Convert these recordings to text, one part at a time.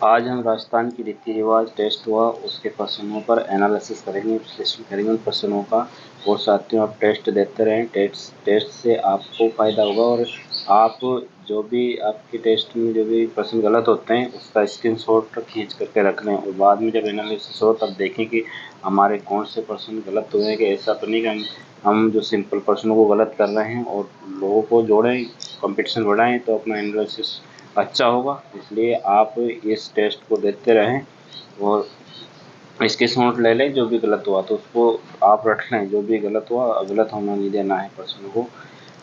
आज हम राजस्थान की रीति रिवाज टेस्ट हुआ उसके प्रश्नों पर एनालिसिस करेंगे, विश्लेषण करेंगे उन प्रश्नों का। और साथियों, आप टेस्ट देते रहें। टेस्ट से आपको फ़ायदा होगा और आप जो भी आपके टेस्ट में जो भी प्रश्न गलत होते हैं उसका स्क्रीनशॉट खींच करके रख लें और बाद में जब एनालिसिस हो तब देखें कि हमारे कौन से प्रश्न गलत हुए हैं। कि ऐसा तो नहीं कि हम जो सिंपल प्रश्नों को गलत कर रहे हैं और लोगों को जोड़ें, कंपटीशन बढ़ाएं तो अपना एनालिसिस अच्छा होगा। इसलिए आप इस टेस्ट को देते रहें और इसके नोट ले लें। जो भी गलत हुआ तो उसको आप रख लें, जो भी गलत हुआ गलत होना नहीं देना है प्रश्न को।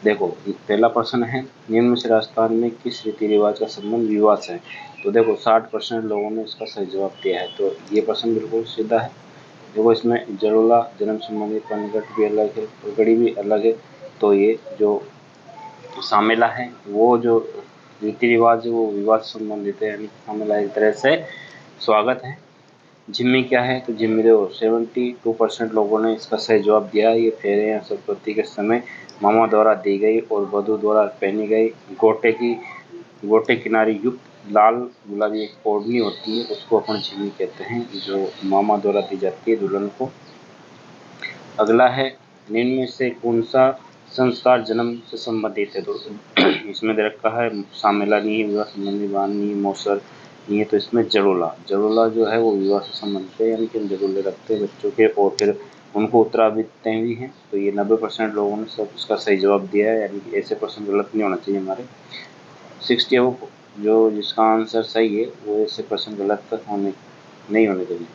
देखो, पहला प्रश्न है, निम्न में से राजस्थान में किस रीति रिवाज का संबंध विवाह से है? तो देखो 60% लोगों ने इसका सही जवाब दिया है, तो ये प्रश्न बिल्कुल सीधा है। देखो इसमें जड़ोला जन्म संबंधी पनघट भी अलग है, पगड़ी भी अलग है। तो ये जो शामिला है वो जो रीति रिवाज वो विवाह से संबंधित है, यानी शामिला एक तरह से स्वागत है। जिम्मी क्या है? तो जिम्मी देखो 72% लोगों ने इसका सही जवाब दिया। ये फेरे या सरस्वती के समय मामा द्वारा दी गई और वधू द्वारा पहनी गई गोटे किनारी युक्त लाल गुलाबी एक ओढ़नी होती है, उसको अपन जिम्मी कहते हैं, जो मामा द्वारा दी जाती है दुल्हन को। अगला है, निम्न में से कौन सा संस्कार जन्म से संबंधित है? तो इसमें दे रखा है शामिला नहीं है, विवाह संबंधी बान नहीं है, मौसर नहीं है। तो इसमें जड़ोला जो है वो विवाह से संबंधित है, यानी कि हम जड़ोले रखते हैं बच्चों के और फिर उनको उत्तराधिकारी भी हैं। तो ये 90% लोगों ने सब इसका सही जवाब दिया है, यानी कि ऐसे प्रश्न गलत नहीं होना चाहिए हमारे। 60 वो जो जिसका आंसर सही है वो ऐसे प्रश्न गलत नहीं होने चाहिए।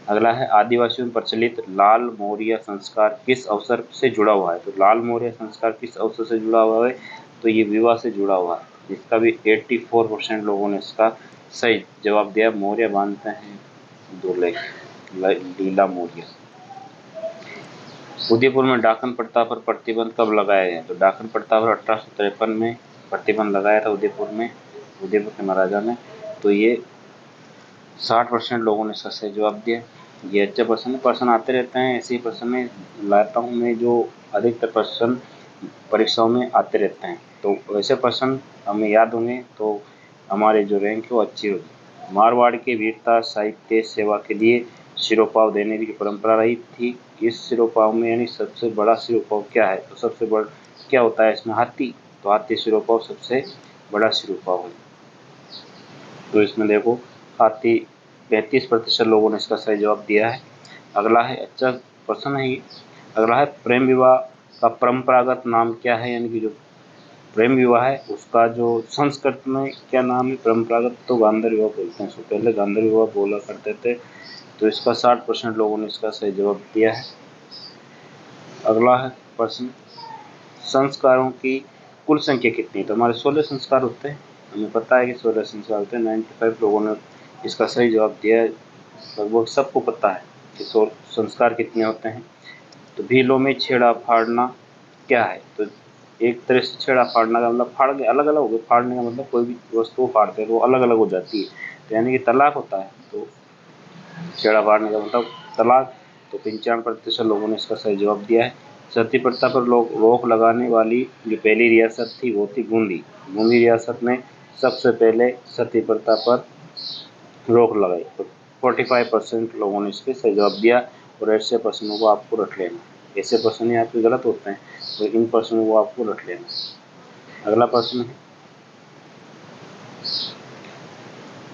अगला है, आदिवासियों में प्रचलित लाल मोरिया संस्कार किस अवसर से जुड़ा हुआ है? तो लाल मोरिया संस्कार किस अवसर से जुड़ा हुआ है? तो ये विवाह से जुड़ा हुआ है, जिसका भी 84% लोगों ने इसका सही जवाब दिया। मौर्य बांधते हैं दूल्हे, लीला मौर्य। उदयपुर में डाकन प्रथा पर प्रतिबंध कब लगाया गया? तो डाकन प्रथा पर 1853 में प्रतिबंध लगाया था उदयपुर के महाराजा ने। तो ये 60% लोगों ने इसका सही जवाब दिया। ये अच्छे प्रश्न आते रहते हैं, ऐसे ही प्रश्न लाता हूँ मैं जो अधिकतर प्रश्न परीक्षाओं में आते रहते हैं। तो वैसे प्रश्न हमें याद होंगे तो हमारे जो रैंक है वो अच्छी होगी। मारवाड़ के वीरता साहित्य सेवा के लिए सिरोपाव देने की परंपरा रही थी। इस सिरोपाव में यानी सबसे बड़ा सिरोपाव क्या है? तो सबसे बड़ा क्या होता है इसमें? हाथी। तो हाथी सिरोपाव सबसे बड़ा सिरोपाव है। तो इसमें देखो हाथी 35% लोगों ने इसका सही जवाब दिया है। अगला है, अच्छा प्रश्न है ये। अगला है, प्रेम विवाह का परंपरागत नाम क्या है? यानी कि जो प्रेम विवाह है उसका जो संस्कृत में क्या नाम है? परंपरागत तो गांधर विवाह बोलते हैं, पहले गांधर विवाह बोला करते थे। तो इसका 60% लोगों ने इसका सही जवाब दिया है। अगला है प्रश्न, संस्कारों की कुल संख्या कितनी? तो हमारे 16 संस्कार होते हैं, हमें पता है कि 16 संस्कार होते हैं। 95 लोगों ने इसका सही जवाब दिया है। लगभग सबको पता है कि संस्कार कितने होते हैं। तो भीलों में छेड़ा फाड़ना क्या है? तो एक तरह से छेड़ा फाड़ना का मतलब फाड़ के अलग अलग हो गए। फाड़ने का मतलब कोई भी वस्तु फाड़ते हैं तो वो अलग अलग हो जाती है, तो यानी कि तलाक होता है। तो छेड़ा फाड़ने का मतलब तलाक। तो 95% लोगों ने इसका सही जवाब दिया है। सती प्रथा पर रोक लगाने वाली जो पहली रियासत थी वो थी बूंदी। बूंदी रियासत ने सबसे पहले सती प्रथा पर रोक लगाई। तो 45% लोगों ने इसके सही जवाब दिया। और ऐसे प्रश्नों को आपको रख लेना। ऐसे प्रश्न आपके गलत होते हैं तो इन प्रश्नों को आपको रख लेना। अगला प्रश्न है,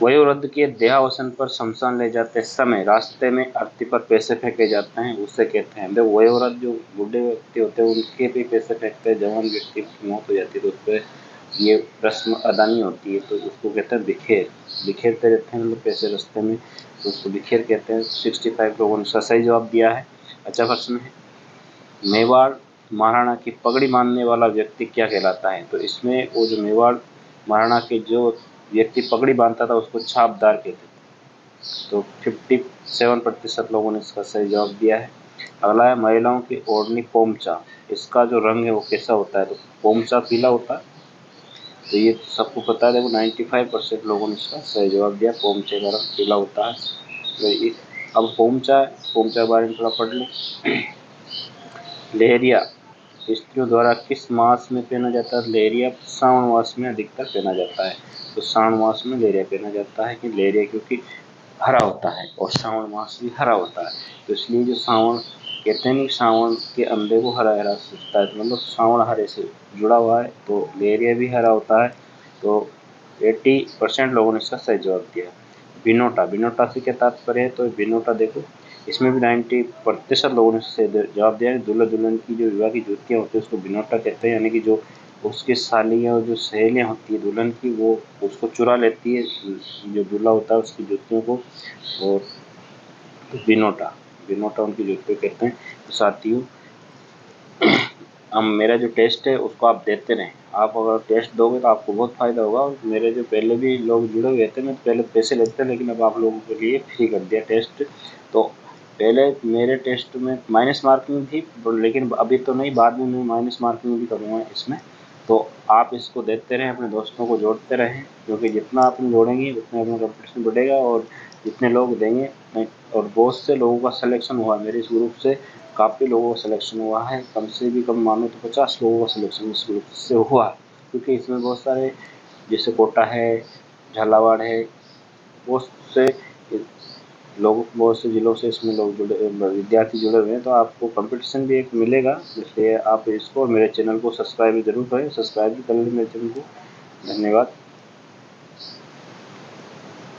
वयोवृद्ध के देहावसान पर शमशान ले जाते समय रास्ते में अर्थी पर पैसे फेंके जाते हैं, उससे कहते हैं। देखो वयोवृद्ध जो बूढ़े व्यक्ति होते हैं उनके भी पैसे फेंकते हैं। जवान व्यक्ति की मौत हो जाती है तो उस पर ये रस्म अदा नहीं होती है, तो उसको कहते हैं बिखेरते रहते हैं मतलब पैसे रास्ते में, तो उसको बिखेर कहते हैं। 65 लोगों ने इसका सही जवाब दिया है। अच्छा प्रश्न है, मेवाड़ महाराणा की पगड़ी बांधने वाला व्यक्ति क्या कहलाता है? तो इसमें वो जो मेवाड़ महाराणा के जो व्यक्ति पगड़ी बांधता था उसको छापदार कहते थे। तो 57% लोगों ने इसका सही जवाब दिया है। अगला है, महिलाओं की ओढ़नी पोमचा, इसका जो रंग है वो कैसा होता है? तो पोमचा पीला होता है। तो ये सबको पता है। देखो 95% लोगों ने इसका सही जवाब दिया, पोमचे का रंग पीला होता है। तो अब पोमचा के बारे में थोड़ा पढ़ लें। लहरिया स्त्रियों द्वारा किस मास में पहना जाता है? लेरिया श्रावण मास में अधिकतर पहना जाता है। तो श्रावण मास में लेरिया पहना जाता है कि लेरिया क्योंकि हरा होता है और श्रावण मास भी हरा होता है, तो इसलिए जो श्रावण कहते हैं कि श्रावण के अंडे को हरा हरा सूचता है, तो मतलब श्रावण हरे से जुड़ा हुआ है, तो लेरिया भी हरा होता है। तो 80% लोगों ने इसका सही जवाब दिया। बिनोटा, बिनोटा से क्या तात्पर्य है? तो बिनोटा देखो, इसमें भी 90% लोगों ने सही जवाब दिया है। दूल्हा दुल्हन की जो विवाह की जुतियाँ होती है उसको बिनोटा कहते हैं, यानी कि जो उसकी सालियाँ और जो सहेलियाँ होती है दुल्हन की, वो उसको चुरा लेती है जो दूल्हा होता है उसकी जुतियों को, और बिनोटा, बिनोटा उनकी जुतियों कहते हैं। तो साथियों, हम मेरा जो टेस्ट है उसको आप देते रहें। आप अगर टेस्ट दोगे तो आपको बहुत फ़ायदा होगा। और मेरे जो पहले भी लोग जुड़े हुए थे, मैं पहले पैसे लेते थे, लेकिन अब आप लोगों के लिए फ्री कर दिया टेस्ट। तो पहले मेरे टेस्ट में माइनस मार्किंग थी, लेकिन अभी तो नहीं, बाद में मैं माइनस मार्किंग भी करूँगा इसमें। तो आप इसको देते रहें, अपने दोस्तों को जोड़ते रहें, क्योंकि जितना आप जोड़ेंगे उतना अपना कॉम्पिटिशन बढ़ेगा और जितने लोग देंगे। और बहुत से लोगों का सिलेक्शन हुआ मेरे इस ग्रुप से, काफ़ी लोगों का सिलेक्शन हुआ है, कम से भी कम मानो तो 50 लोगों का सिलेक्शन इस ग्रुप से हुआ, क्योंकि इसमें बहुत सारे जैसे कोटा है, झालावाड़ है, बहुत से लोग, बहुत से ज़िलों से इसमें लोग जुड़े, विद्यार्थी जुड़े हुए हैं। तो आपको कंपटीशन भी एक मिलेगा, इसलिए आप इसको, मेरे चैनल को सब्सक्राइब ज़रूर करें, सब्सक्राइब भी कर लें मेरे चैनल को। धन्यवाद।